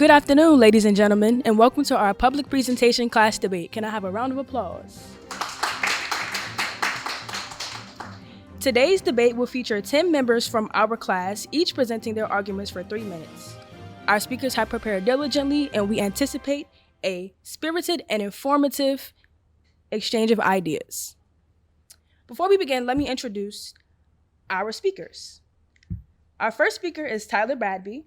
Good afternoon, ladies and gentlemen, and welcome to our public presentation class debate. Can I have a round of applause? Today's debate will feature 10 members from our class, each presenting their arguments for 3 minutes. Our speakers have prepared diligently, and we anticipate a spirited and informative exchange of ideas. Before we begin, let me introduce our speakers. Our first speaker is Tyler Bradby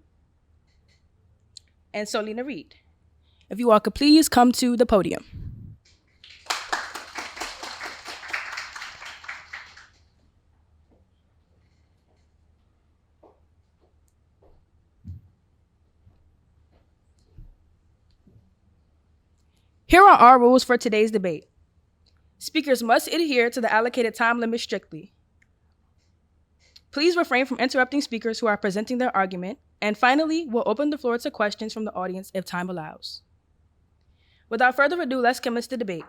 and Solina Reed. If you all could please come to the podium. Here are our rules for today's debate. Speakers must adhere to the allocated time limit strictly. Please refrain from interrupting speakers who are presenting their argument. And finally, we'll open the floor to questions from the audience if time allows. Without further ado, let's commence the debate.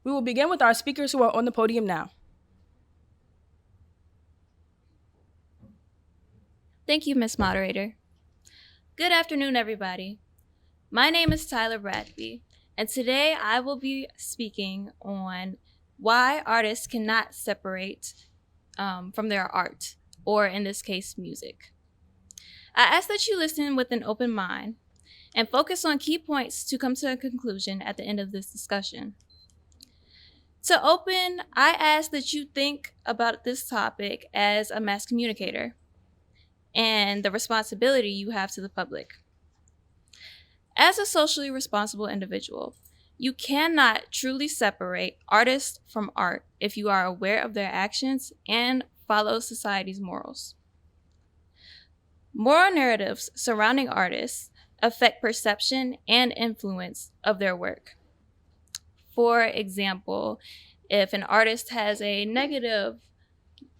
We will begin with our speakers who are on the podium now. Thank you, Ms. Moderator. Good afternoon, everybody. My name is Tyler Bradby, and today I will be speaking on why artists cannot separate from their art, or in this case, music. I ask that you listen with an open mind and focus on key points to come to a conclusion at the end of this discussion. To open, I ask that you think about this topic as a mass communicator and the responsibility you have to the public. As a socially responsible individual, you cannot truly separate artists from art if you are aware of their actions and follow society's morals. Moral narratives surrounding artists affect perception and influence of their work. For example, if an artist has a negative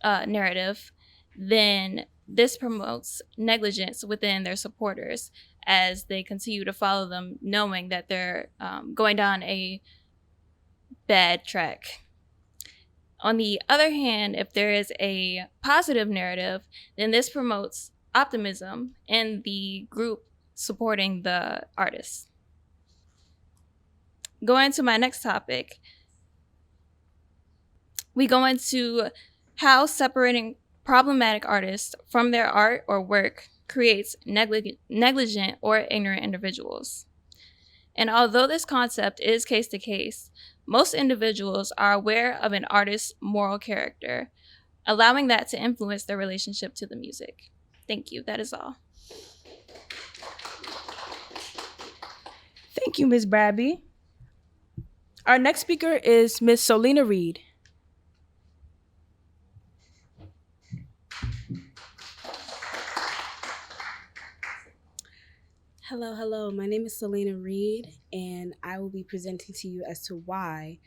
narrative, then this promotes negligence within their supporters as they continue to follow them, knowing that they're going down a bad track. On the other hand, if there is a positive narrative, then this promotes optimism in the group supporting the artist. Going to my next topic, we go into how separating problematic artists from their art or work creates negligent or ignorant individuals. And although this concept is case to case, most individuals are aware of an artist's moral character, allowing that to influence their relationship to the music. Thank you. That is all. Thank you, Ms. Bradby. Our next speaker is Ms. Solina Reed. Hello. My name is Selena Reed, and I will be presenting to you as to why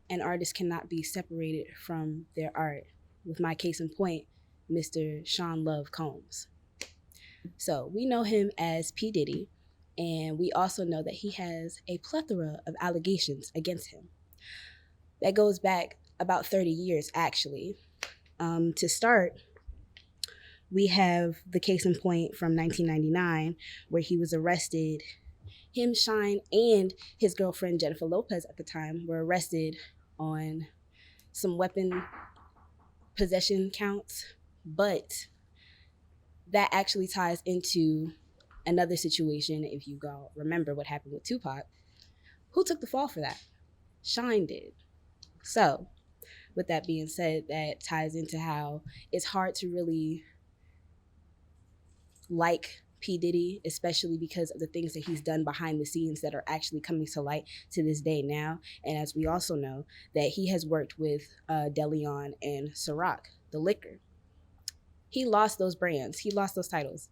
an artist cannot be separated from their art, with my case in point, Mr. Sean Love Combs. So we know him as P. Diddy, and we also know that he has a plethora of allegations against him. That goes back about 30 years, actually. To start, we have the case in point from 1999, where he was arrested. Him, Shine, and his girlfriend, Jennifer Lopez at the time, were arrested on some weapon possession counts. But that actually ties into another situation. If you all remember what happened with Tupac, who took the fall for that? Shine did. So, with that being said, that ties into how it's hard to really like P. Diddy, especially because of the things that he's done behind the scenes that are actually coming to light to this day now. And as we also know, that he has worked with DeLeon and Ciroc, the liquor. He lost those brands. He lost those titles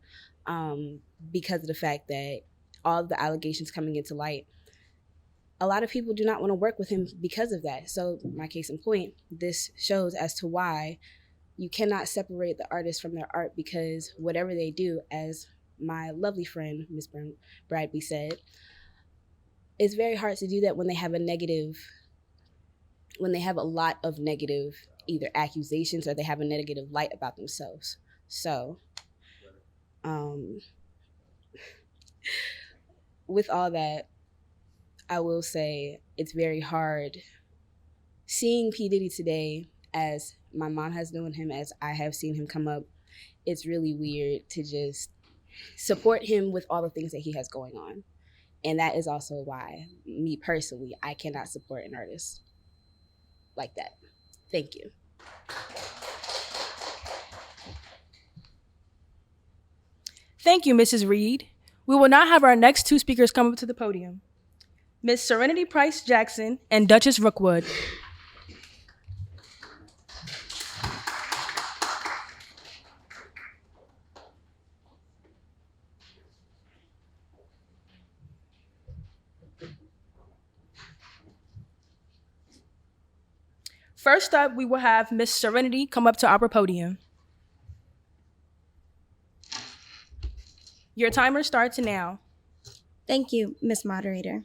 because of the fact that all of the allegations coming into light, a lot of people do not want to work with him because of that. So my case in point, this shows as to why you cannot separate the artist from their art, because whatever they do, as my lovely friend, Ms. Bradby said, it's very hard to do that when they have a lot of negative either accusations or they have a negative light about themselves. So With all that, I will say it's very hard seeing P. Diddy today, as my mom has known him, as I have seen him come up. It's really weird to just support him with all the things that he has going on. And that is also why, me personally, I cannot support an artist like that. Thank you. Thank you, Mrs. Reed. We will now have our next two speakers come up to the podium. Ms. Serenity Price Jackson and Duchess Rookwood. First up, we will have Miss Serenity come up to our podium. Your timer starts now. Thank you, Ms. Moderator.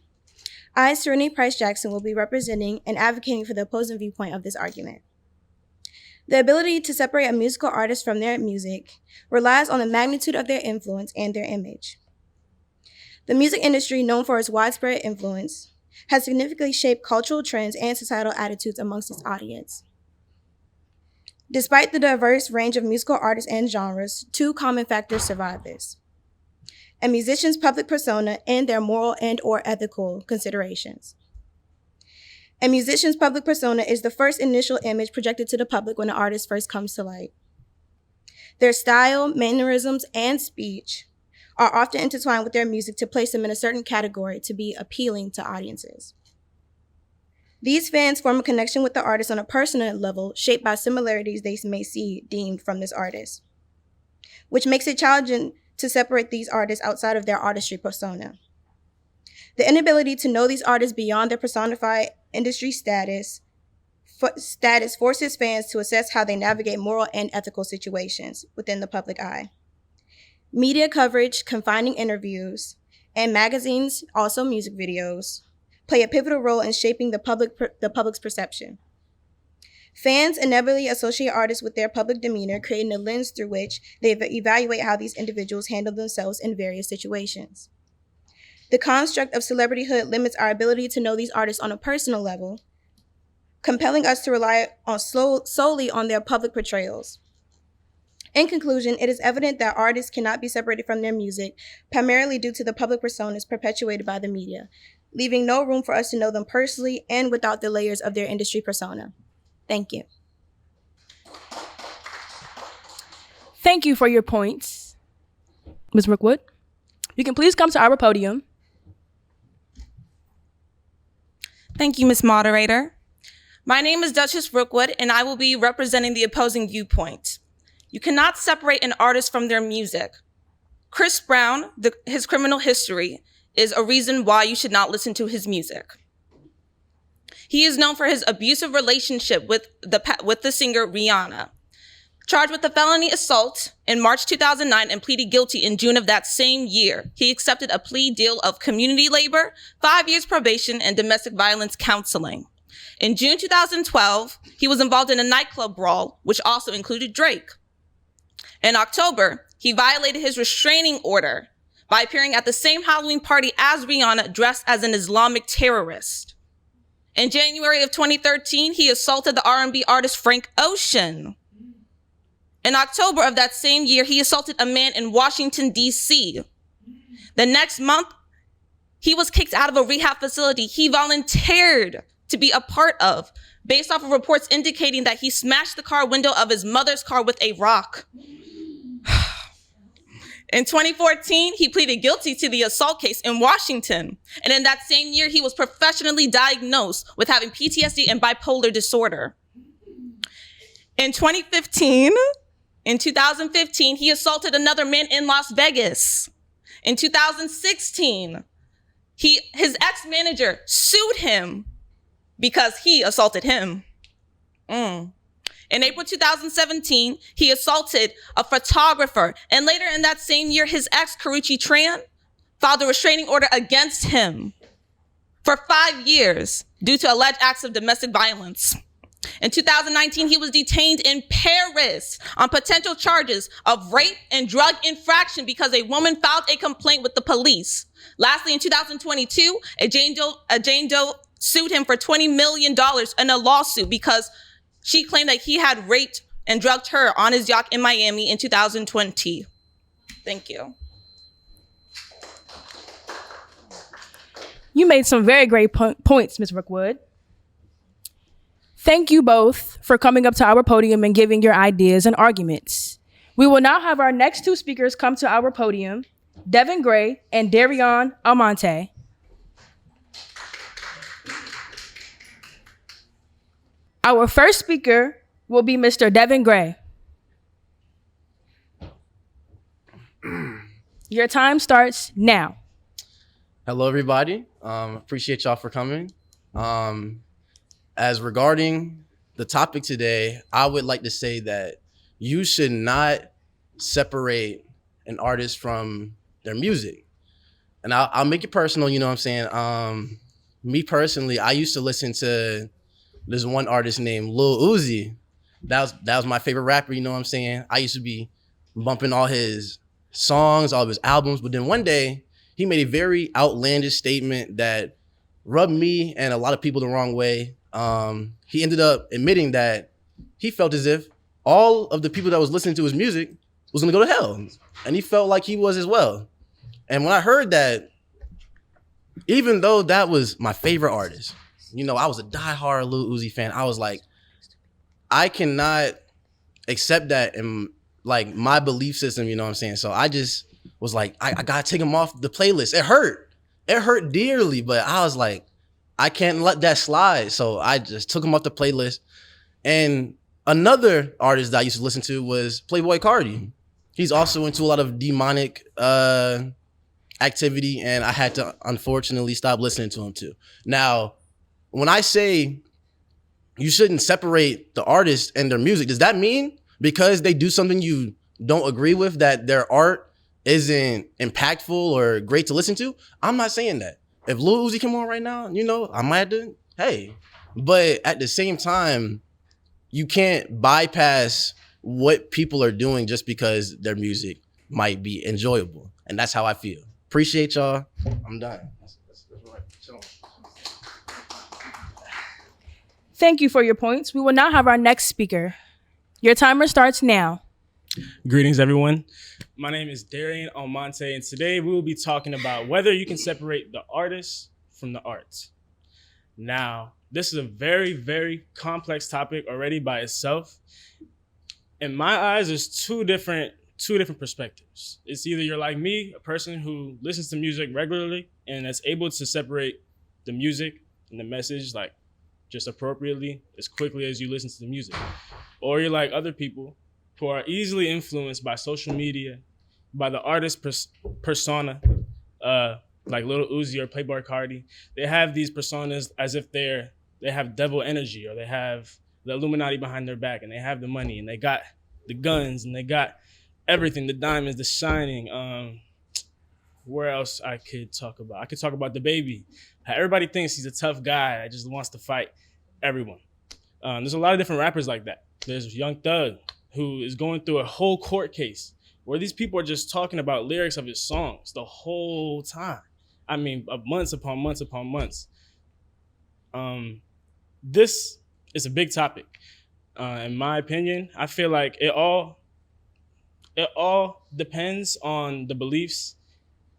I, Serenity Price Jackson, will be representing and advocating for the opposing viewpoint of this argument. The ability to separate a musical artist from their music relies on the magnitude of their influence and their image. The music industry, known for its widespread influence, has significantly shaped cultural trends and societal attitudes amongst its audience. Despite the diverse range of musical artists and genres, two common factors survive this: a musician's public persona and their moral and/or ethical considerations. A musician's public persona is the first initial image projected to the public when an artist first comes to light. Their style, mannerisms, and speech are often intertwined with their music to place them in a certain category to be appealing to audiences. These fans form a connection with the artist on a personal level, shaped by similarities they may see deemed from this artist, which makes it challenging to separate these artists outside of their artistry persona. The inability to know these artists beyond their personified industry status forces fans to assess how they navigate moral and ethical situations within the public eye. Media coverage, confining interviews, and magazines, also music videos, play a pivotal role in shaping the public's perception. Fans inevitably associate artists with their public demeanor, creating a lens through which they evaluate how these individuals handle themselves in various situations. The construct of celebrityhood limits our ability to know these artists on a personal level, compelling us to rely solely on their public portrayals. In conclusion, it is evident that artists cannot be separated from their music, primarily due to the public personas perpetuated by the media, leaving no room for us to know them personally and without the layers of their industry persona. Thank you. Thank you for your points. Ms. Rookwood, you can please come to our podium. Thank you, Ms. Moderator. My name is Duchess Rookwood, and I will be representing the opposing viewpoint. You cannot separate an artist from their music. Chris Brown, his criminal history, is a reason why you should not listen to his music. He is known for his abusive relationship with the singer Rihanna. Charged with a felony assault in March 2009 and pleaded guilty in June of that same year, he accepted a plea deal of community labor, 5 years probation, and domestic violence counseling. In June 2012, he was involved in a nightclub brawl, which also included Drake. In October, he violated his restraining order by appearing at the same Halloween party as Rihanna dressed as an Islamic terrorist. In January of 2013, he assaulted the R&B artist Frank Ocean. In October of that same year, he assaulted a man in Washington, D.C. The next month, he was kicked out of a rehab facility he volunteered to be a part of, based off of reports indicating that he smashed the car window of his mother's car with a rock. In 2014, he pleaded guilty to the assault case in Washington. And in that same year, he was professionally diagnosed with having PTSD and bipolar disorder. In 2015, he assaulted another man in Las Vegas. In 2016, his ex-manager sued him because he assaulted him. In April 2017, he assaulted a photographer. And later in that same year, his ex, Karrueche Tran, filed a restraining order against him for 5 years due to alleged acts of domestic violence. In 2019, he was detained in Paris on potential charges of rape and drug infraction because a woman filed a complaint with the police. Lastly, in 2022, a Jane Doe sued him for $20 million in a lawsuit because she claimed that he had raped and drugged her on his yacht in Miami in 2020. Thank you. You made some very great points, Ms. Rookwood. Thank you both for coming up to our podium and giving your ideas and arguments. We will now have our next two speakers come to our podium, Devin Gray and Darion Almonte. Our first speaker will be Mr. Devin Gray. Your time starts now. Hello, everybody. Appreciate y'all for coming. As regarding the topic today, I would like to say that you should not separate an artist from their music. And I'll make it personal, you know what I'm saying? Me personally, I used to listen to this one artist named Lil Uzi. That was my favorite rapper, you know what I'm saying? I used to be bumping all his songs, all of his albums, but then one day he made a very outlandish statement that rubbed me and a lot of people the wrong way. He ended up admitting that he felt as if all of the people that was listening to his music was gonna go to hell. And he felt like he was as well. And when I heard that, even though that was my favorite artist, you know, I was a diehard Lil Uzi fan, I was like, I cannot accept that in like my belief system, you know what I'm saying? So I just was like, I gotta take him off the playlist. It hurt dearly, but I was like, I can't let that slide. So I just took him off the playlist. And another artist that I used to listen to was Playboi Carti. He's also into a lot of demonic activity, and I had to unfortunately stop listening to him too. Now, when I say you shouldn't separate the artist and their music, does that mean because they do something you don't agree with that their art isn't impactful or great to listen to? I'm not saying that. If Lil Uzi come on right now, you know, I might have to, hey. But at the same time, you can't bypass what people are doing just because their music might be enjoyable. And that's how I feel. Appreciate y'all. I'm done. That's right. Chill. Thank you for your points. We will now have our next speaker. Your timer starts now. Greetings, everyone. My name is Darion Almonte, and today we will be talking about whether you can separate the artist from the art. Now, this is a very, very complex topic already by itself. In my eyes, there's two different perspectives. It's either you're like me, a person who listens to music regularly and is able to separate the music and the message like just appropriately as quickly as you listen to the music. Or you're like other people who are easily influenced by social media, by the artist persona, like Lil Uzi or Playboi Carti. They have these personas as if they have devil energy, or they have the Illuminati behind their back, and they have the money, and they got the guns, and they got everything, the diamonds, the shining. Where else I could talk about? I could talk about the baby. How everybody thinks he's a tough guy that just wants to fight everyone. There's a lot of different rappers like that. There's Young Thug, who is going through a whole court case where these people are just talking about lyrics of his songs the whole time. I mean, months upon months upon months. This is a big topic. In my opinion, I feel like it all depends on the beliefs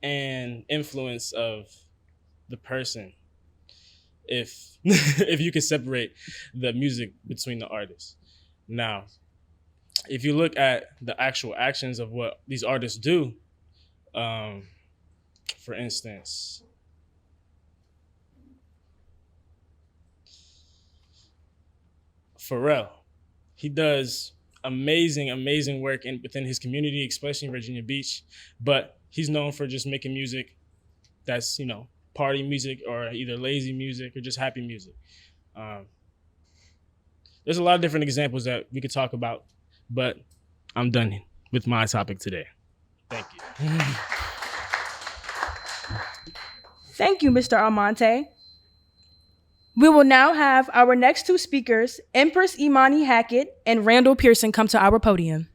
and influence of the person. If you can separate the music between the artists. Now, if you look at the actual actions of what these artists do, for instance, Pharrell, he does amazing work within his community, especially in Virginia Beach, but he's known for just making music that's, you know, party music or either lazy music or just happy music. There's a lot of different examples that we could talk about, but I'm done with my topic today. Thank you. Thank you, Mr. Almonte. We will now have our next two speakers, Empress Imani Hackett and Randall Pearson, come to our podium.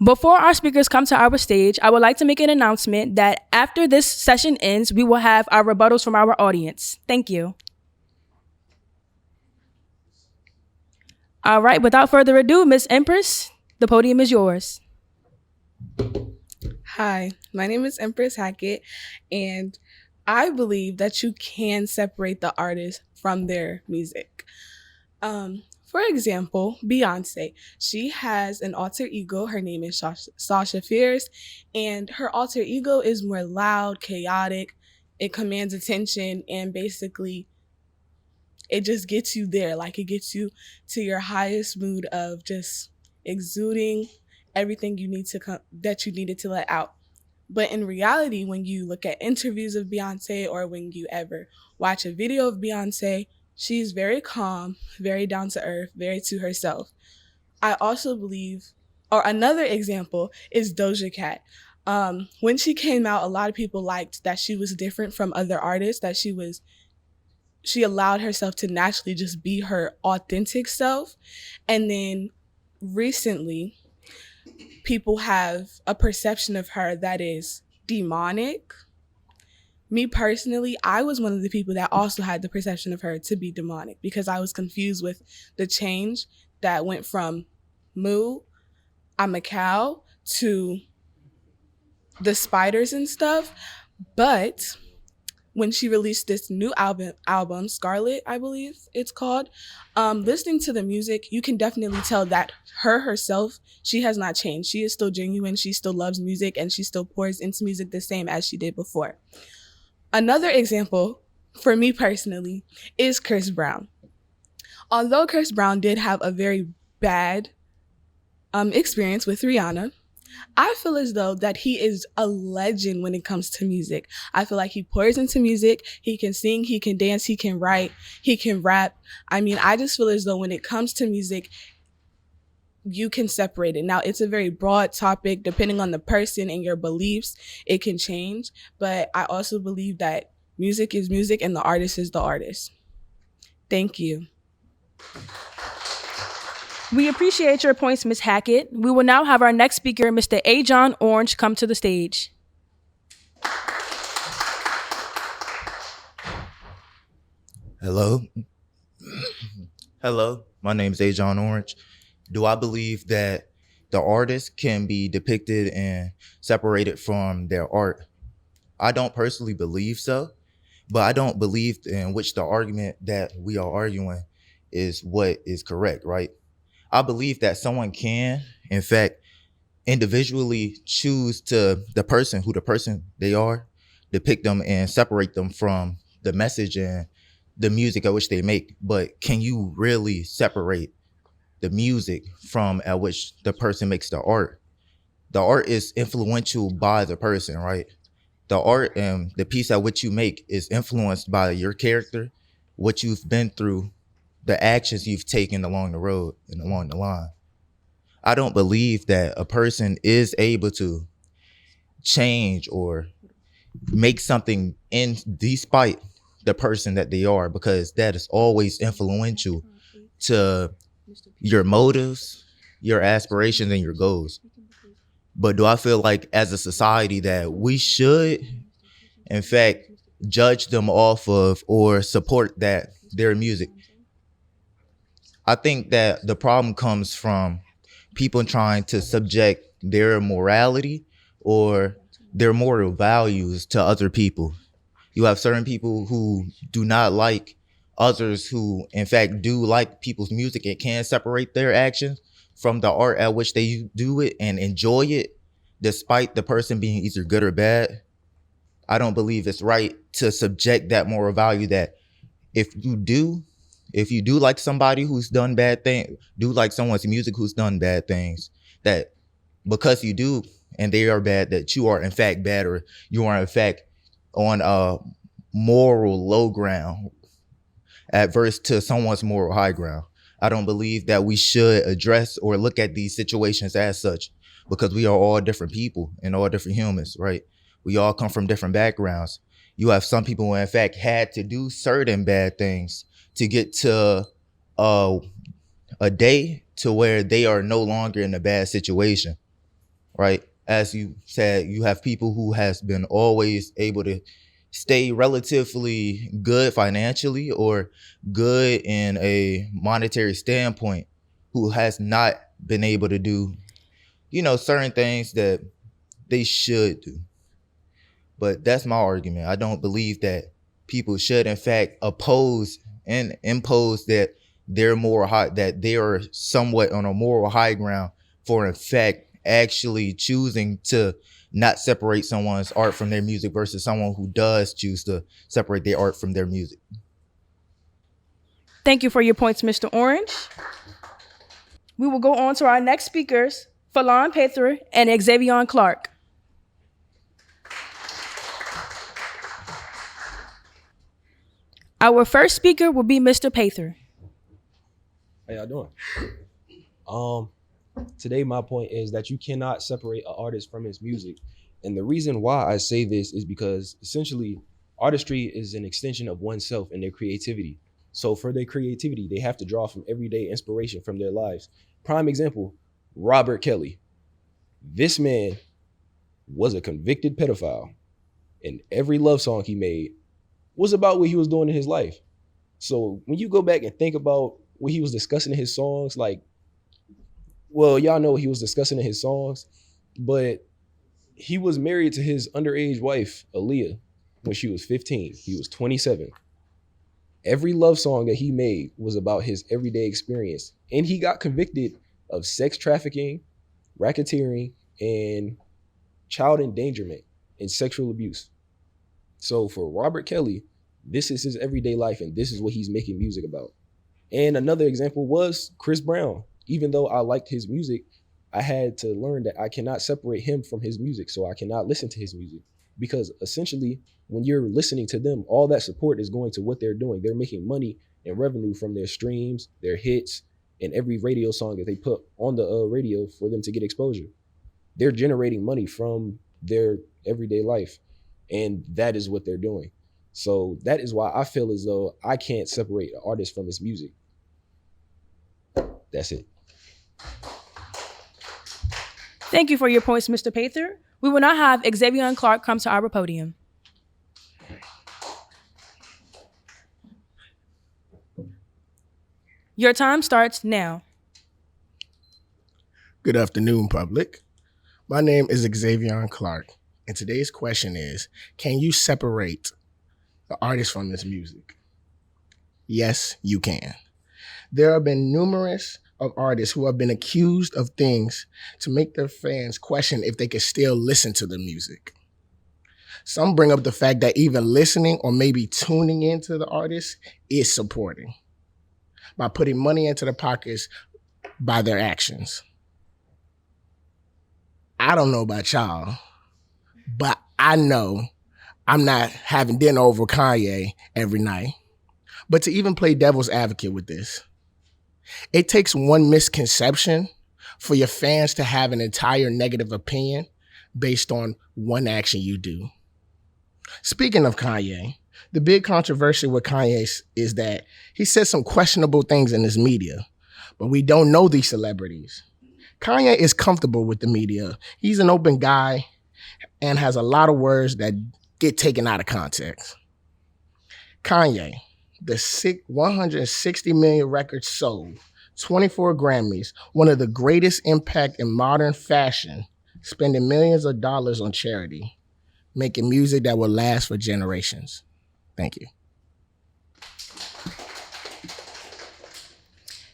Before our speakers come to our stage, I would like to make an announcement that after this session ends, we will have our rebuttals from our audience. Thank you. All right, without further ado, Miss Empress, the podium is yours. Hi, my name is Empress Hackett, and I believe that you can separate the artist from their music. For example, Beyonce, she has an alter ego. Her name is Sasha Fierce, and her alter ego is more loud, chaotic. It commands attention, and basically it just gets you there. Like, it gets you to your highest mood of just exuding everything you need to that you needed to let out. But in reality, when you look at interviews of Beyonce or when you ever watch a video of Beyonce, she's very calm, very down to earth, very to herself. I also believe, or another example is Doja Cat. When she came out, a lot of people liked that she was different from other artists, that she allowed herself to naturally just be her authentic self. And then recently, people have a perception of her that is demonic. Me personally, I was one of the people that also had the perception of her to be demonic because I was confused with the change that went from Moo, I'm a cow, to the spiders and stuff. But when she released this new album, Scarlet, I believe it's called, listening to the music, you can definitely tell that herself, she has not changed. She is still genuine. She still loves music, and she still pours into music the same as she did before. Another example, for me personally, is Chris Brown. Although Chris Brown did have a very bad experience with Rihanna, I feel as though that he is a legend when it comes to music. I feel like he pours into music. He can sing, he can dance, he can write, he can rap. I mean, I just feel as though when it comes to music, you can separate it. Now, it's a very broad topic. Depending on the person and your beliefs, it can change. But I also believe that music is music and the artist is the artist. Thank you. We appreciate your points, Ms. Hackett. We will now have our next speaker, Mr. A. John Orange, come to the stage. Hello. Hello, my name is A. John Orange. Do I believe that the artist can be depicted and separated from their art? I don't personally believe so, but I don't believe in which the argument that we are arguing is what is correct, right? I believe that someone can, in fact, individually choose to the person they are, depict them and separate them from the message and the music at which they make. But can you really separate the music from at which the person makes the art? The art is influential by the person, right? The art and the piece at which you make is influenced by your character, what you've been through, the actions you've taken along the road and along the line. I don't believe that a person is able to change or make something in despite the person that they are, because that is always influential to your motives, your aspirations, and your goals. But do I feel like as a society that we should, in fact, judge them off of or support that their music? I think that the problem comes from people trying to subject their morality or their moral values to other people. You have certain people who do not like others who, in fact, do like people's music and can separate their actions from the art at which they do it and enjoy it, despite the person being either good or bad. I don't believe it's right to subject that moral value that if you do like somebody who's done bad things, do like someone's music who's done bad things, that because you do and they are bad, that you are in fact bad, or you are in fact on a moral low ground. adverse to someone's moral high ground. I don't believe that we should address or look at these situations as such, because we are all different people and all different humans, right? We all come from different backgrounds. You have some people who, in fact, had to do certain bad things to get to a day to where they are no longer in a bad situation, right? As you said, you have people who has been always able to stay relatively good financially or good in a monetary standpoint, who has not been able to do, certain things that they should do. But that's my argument. I don't believe that people should, in fact, oppose and impose that that they are somewhat on a moral high ground for, in fact, actually choosing to not separate someone's art from their music versus someone who does choose to separate their art from their music. Thank you for your points, Mr. Orange. We will go on to our next speakers, Falon Pather and Xavier Clark. Our first speaker will be Mr. Pather. How y'all doing? Today my point is that you cannot separate an artist from his music. And the reason why I say this is because essentially artistry is an extension of oneself and their creativity. So for their creativity, they have to draw from everyday inspiration from their lives. Prime example, Robert Kelly. This man was a convicted pedophile, and every love song he made was about what he was doing in his life. So when you go back and think about what he was discussing in his songs, y'all know what he was discussing in his songs, but he was married to his underage wife, Aaliyah, when she was 15. He was 27. Every love song that he made was about his everyday experience. And he got convicted of sex trafficking, racketeering, and child endangerment and sexual abuse. So for Robert Kelly, this is his everyday life, and this is what he's making music about. And another example was Chris Brown. Even though I liked his music, I had to learn that I cannot separate him from his music, so I cannot listen to his music. Because essentially, when you're listening to them, all that support is going to what they're doing. They're making money and revenue from their streams, their hits, and every radio song that they put on the radio for them to get exposure. They're generating money from their everyday life, and that is what they're doing. So that is why I feel as though I can't separate an artist from his music. That's it. Thank you for your points, Mr. Pather. We will now have Xavier Clark come to our podium. Your time starts now. Good afternoon, public. My name is Xavier Clark, and today's question is, can you separate the artist from his music? Yes, you can. There have been numerous of artists who have been accused of things to make their fans question if they can still listen to the music. Some bring up the fact that even listening or maybe tuning into the artist is supporting by putting money into their pockets by their actions. I don't know about y'all, but I know I'm not having dinner over Kanye every night. But to even play devil's advocate with this, it takes one misconception for your fans to have an entire negative opinion based on one action you do. Speaking of Kanye, the big controversy with Kanye is that he said some questionable things in his media, but we don't know these celebrities. Kanye is comfortable with the media. He's an open guy and has a lot of words that get taken out of context. Kanye, the 160 million records sold, 24 Grammys, one of the greatest impact in modern fashion, spending millions of dollars on charity, making music that will last for generations. Thank you.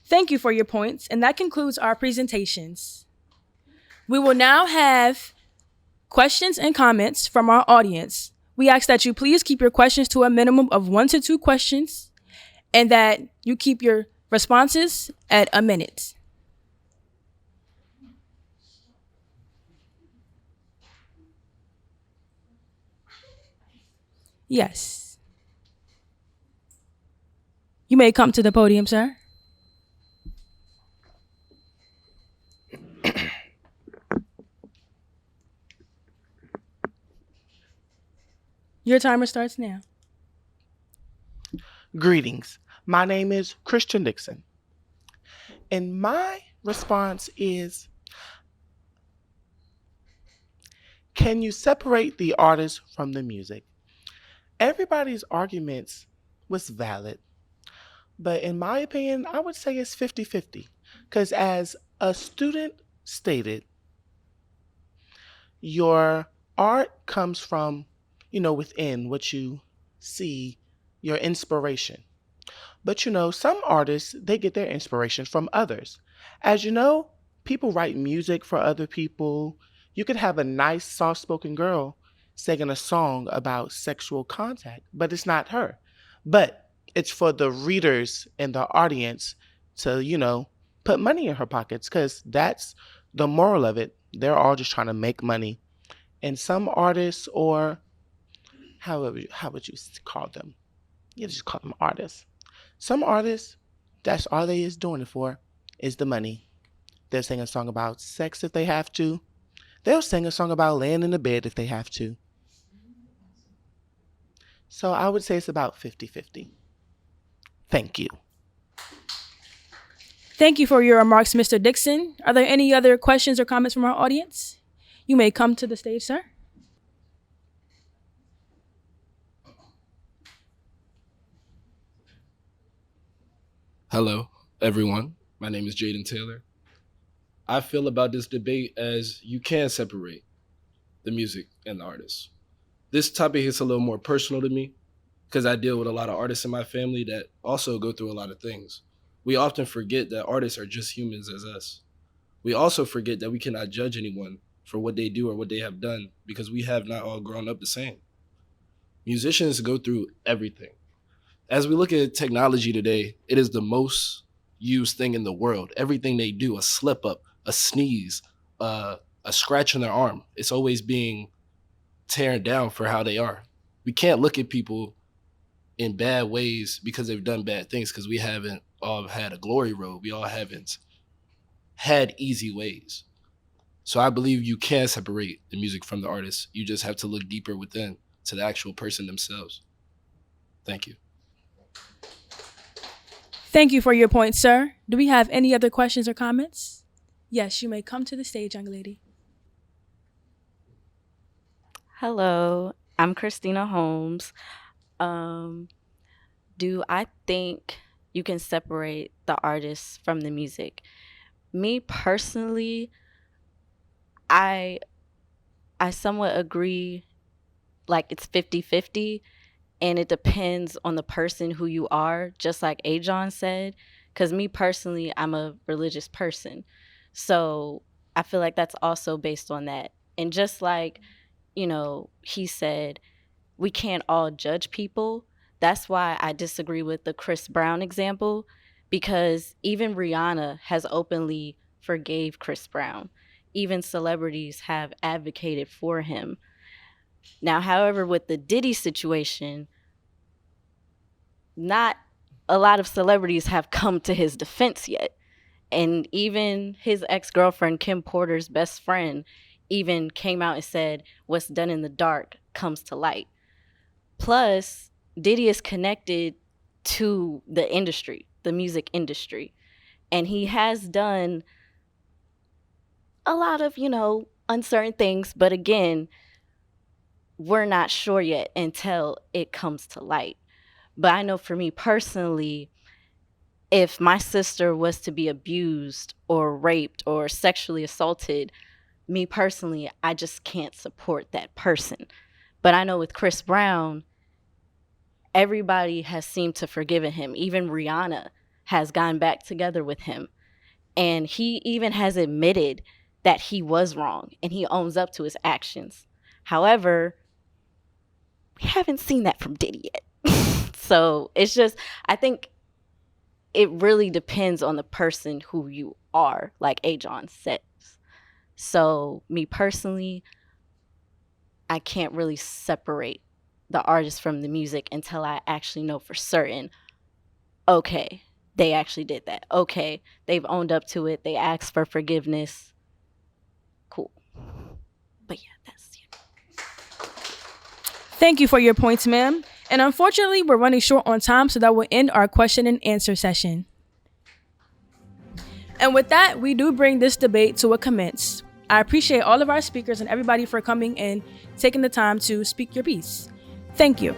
Thank you for your points, and that concludes our presentations. We will now have questions and comments from our audience. We ask that you please keep your questions to a minimum of 1 to 2 questions, and that you keep your responses at a minute. Yes. You may come to the podium, sir. Your timer starts now. Greetings. My name is Christian Dixon. And my response is, can you separate the artist from the music? Everybody's arguments was valid. But in my opinion, I would say it's 50-50. Because as a student stated, your art comes from, within what you see, your inspiration. But some artists, they get their inspiration from others. As you know, people write music for other people. You could have a nice, soft-spoken girl singing a song about sexual contact, but it's not her. But it's for the readers and the audience to, put money in her pockets, because that's the moral of it. They're all just trying to make money. And some artists, or how would you call them? You just call them artists. Some artists, that's all they is doing it for, is the money. They'll sing a song about sex if they have to. They'll sing a song about laying in the bed if they have to. So I would say it's about 50-50. Thank you. Thank you for your remarks, Mr. Dixon. Are there any other questions or comments from our audience? You may come to the stage, sir. Hello, everyone. My name is Jaden Taylor. I feel about this debate as you can separate the music and the artist. This topic is a little more personal to me because I deal with a lot of artists in my family that also go through a lot of things. We often forget that artists are just humans as us. We also forget that we cannot judge anyone for what they do or what they have done because we have not all grown up the same. Musicians go through everything. As we look at technology today, it is the most used thing in the world. Everything they do, a slip up, a sneeze, a scratch on their arm, it's always being teared down for how they are. We can't look at people in bad ways because they've done bad things, because we haven't all had a glory road. We all haven't had easy ways. So I believe you can separate the music from the artist. You just have to look deeper within to the actual person themselves. Thank you. Thank you for your point, sir. Do we have any other questions or comments? Yes, you may come to the stage, young lady. Hello, I'm Christina Holmes. Do I think you can separate the artist from the music? Me personally, I somewhat agree, like it's 50-50, and it depends on the person who you are, just like Ajon said, because me personally, I'm a religious person. So I feel like that's also based on that. And just like, he said, we can't all judge people. That's why I disagree with the Chris Brown example, because even Rihanna has openly forgave Chris Brown. Even celebrities have advocated for him. Now, however, with the Diddy situation, not a lot of celebrities have come to his defense yet. And even his ex-girlfriend, Kim Porter's best friend, even came out and said, what's done in the dark comes to light. Plus, Diddy is connected to the industry, the music industry. And he has done a lot of, uncertain things. But again, we're not sure yet until it comes to light. But I know for me personally, if my sister was to be abused or raped or sexually assaulted, me personally, I just can't support that person. But I know with Chris Brown, everybody has seemed to forgive him. Even Rihanna has gone back together with him. And he even has admitted that he was wrong and he owns up to his actions. However, we haven't seen that from Diddy yet. So it's just, I think it really depends on the person who you are, like Ajon says. So me personally, I can't really separate the artist from the music until I actually know for certain okay, they actually did that. Okay, they've owned up to it. They asked for forgiveness. Cool. But yeah, that's Thank you for your points, ma'am. And unfortunately, we're running short on time, so that will end our question and answer session. And with that, we do bring this debate to a commence. I appreciate all of our speakers and everybody for coming and taking the time to speak your piece. Thank you.